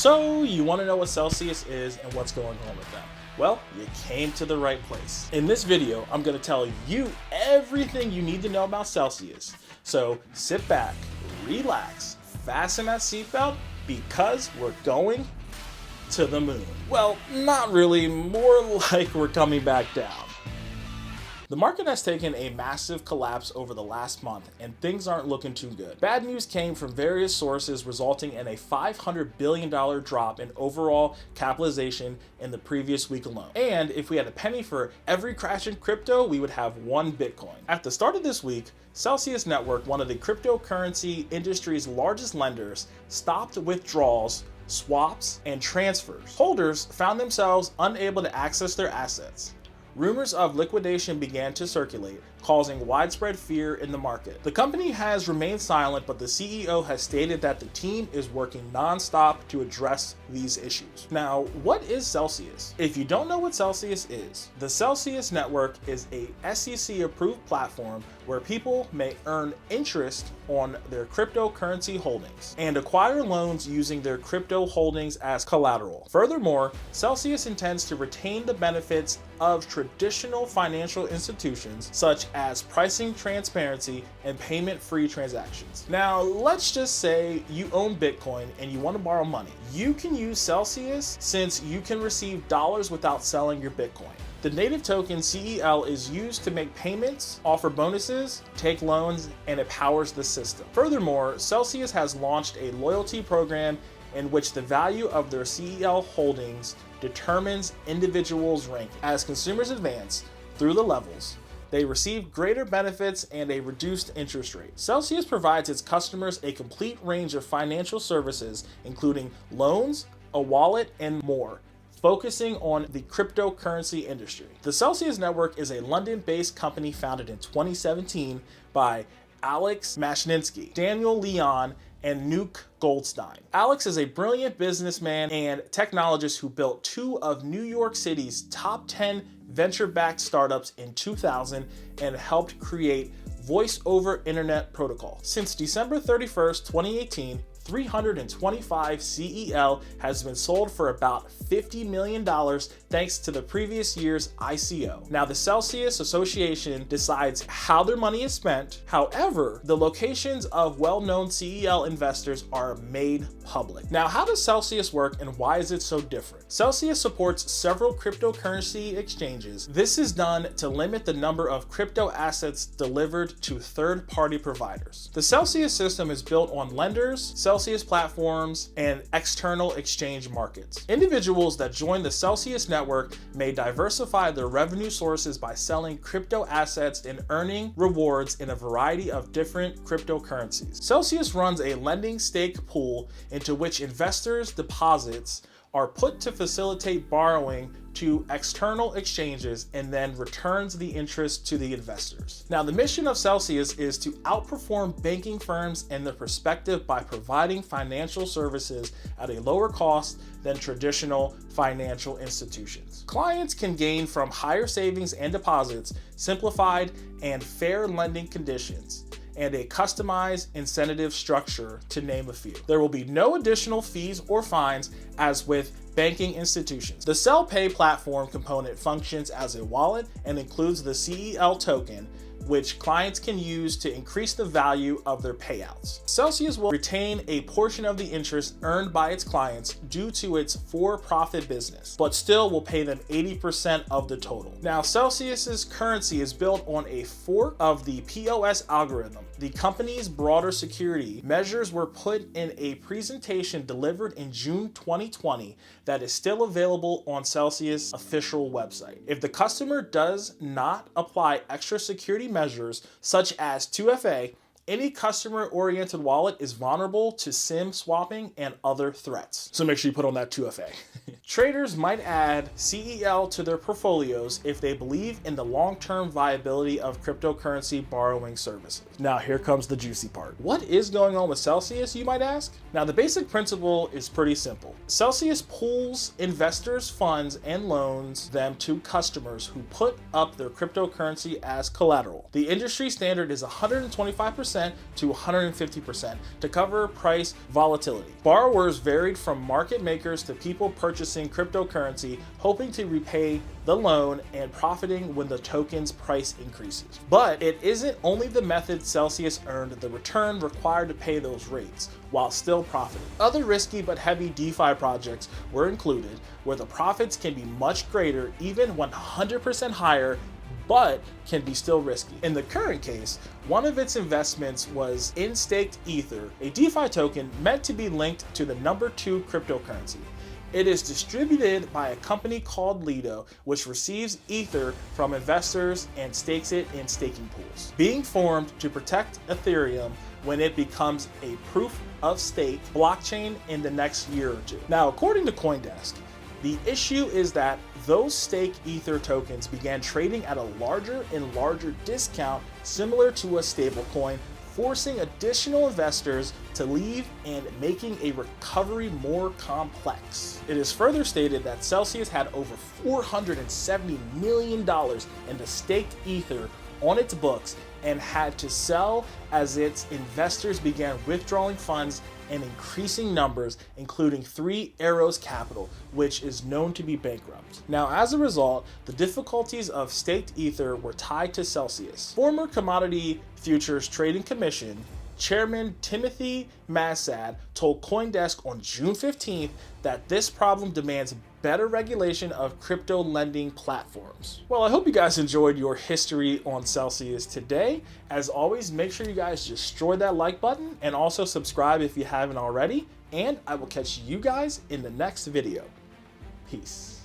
So you want to know what Celsius is and what's going on with them? Well, you came to the right place. In this video, I'm going to tell you everything you need to know about Celsius. So sit back, relax, fasten that seatbelt because we're going to the moon. Well, not really, more like we're coming back down. The market has taken a massive collapse over the last month, and things aren't looking too good. Bad news came from various sources, resulting in a $500 billion drop in overall capitalization in the previous week alone. And if we had a penny for every crash in crypto, we would have one Bitcoin. At the start of this week, Celsius Network, one of the cryptocurrency industry's largest lenders, stopped withdrawals, swaps, and transfers. Holders found themselves unable to access their assets. Rumors of liquidation began to circulate, causing widespread fear in the market. The company has remained silent, but the CEO has stated that the team is working non-stop to address these issues. Now, what is Celsius? If you don't know what Celsius is, the Celsius Network is a SEC-approved platform where people may earn interest on their cryptocurrency holdings and acquire loans using their crypto holdings as collateral. Furthermore, Celsius intends to retain the benefits of traditional financial institutions such as pricing transparency and payment-free transactions. Now, let's just say you own Bitcoin and you want to borrow money. You can use Celsius since you can receive dollars without selling your Bitcoin. The native token CEL is used to make payments, offer bonuses, take loans, and it powers the system. Furthermore, Celsius has launched a loyalty program in which the value of their CEL holdings determines individuals' ranking. As consumers advance through the levels, they receive greater benefits and a reduced interest rate. Celsius provides its customers a complete range of financial services, including loans, a wallet, and more, focusing on the cryptocurrency industry. The Celsius Network is a London-based company founded in 2017 by Alex Mashninsky, Daniel Leon, and Nuke Goldstein. Alex is a brilliant businessman and technologist who built two of New York City's top 10 venture-backed startups in 2000 and helped create Voice over Internet Protocol. Since December 31st, 2018, 325 CEL has been sold for about $50 million thanks to the previous year's ICO. Now, the Celsius Association decides how their money is spent. However, the locations of well-known CEL investors are made public. Now, how does Celsius work and why is it so different? Celsius supports several cryptocurrency exchanges. This is done to limit the number of crypto assets delivered to third-party providers. The Celsius system is built on lenders, Celsius platforms, and external exchange markets. Individuals that join the Celsius network may diversify their revenue sources by selling crypto assets and earning rewards in a variety of different cryptocurrencies. Celsius runs a lending stake pool into which investors' deposits are put to facilitate borrowing to external exchanges and then returns the interest to the investors. Now, the mission of Celsius is to outperform banking firms in their perspective by providing financial services at a lower cost than traditional financial institutions. Clients can gain from higher savings and deposits, simplified and fair lending conditions, and a customized incentive structure, to name a few. There will be no additional fees or fines as with banking institutions. The CellPay platform component functions as a wallet and includes the CEL token, which clients can use to increase the value of their payouts. Celsius will retain a portion of the interest earned by its clients due to its for-profit business, but still will pay them 80% of the total. Now, Celsius's currency is built on a fork of the POS algorithm. The company's broader security measures were put in a presentation delivered in June 2020 that is still available on Celsius' official website. If the customer does not apply extra security measures such as 2FA, any customer-oriented wallet is vulnerable to SIM swapping and other threats. So make sure you put on that 2FA. Traders might add CEL to their portfolios if they believe in the long-term viability of cryptocurrency borrowing services. Now here comes the juicy part. What is going on with Celsius, you might ask? Now the basic principle is pretty simple. Celsius pools investors' funds and loans them to customers who put up their cryptocurrency as collateral. The industry standard is 125% to 150% to cover price volatility. Borrowers varied from market makers to people purchasing cryptocurrency, hoping to repay the loan and profiting when the token's price increases. But it isn't only the method Celsius earned the return required to pay those rates, while still profiting. Other risky but heavy DeFi projects were included, where the profits can be much greater, even 100% higher, but can be still risky. In the current case, one of its investments was in staked Ether, a DeFi token meant to be linked to the number 2 cryptocurrency. It is distributed by a company called Lido, which receives Ether from investors and stakes it in staking pools, being formed to protect Ethereum when it becomes a proof of stake blockchain in the next year or two. Now, according to CoinDesk, the issue is that those stake Ether tokens began trading at a larger and larger discount, similar to a stablecoin, forcing additional investors to leave and making a recovery more complex. It is further stated that Celsius had over $470 million in the staked Ether on its books and had to sell as its investors began withdrawing funds in increasing numbers, including Three Arrows Capital, which is known to be bankrupt. Now, as a result, the difficulties of staked Ether were tied to Celsius. Former Commodity Futures Trading Commission Chairman Timothy Massad told CoinDesk on June 15th that this problem demands better regulation of crypto lending platforms. Well, I hope you guys enjoyed your history on Celsius today. As always, make sure you guys destroy that like button and also subscribe if you haven't already. And I will catch you guys in the next video. Peace.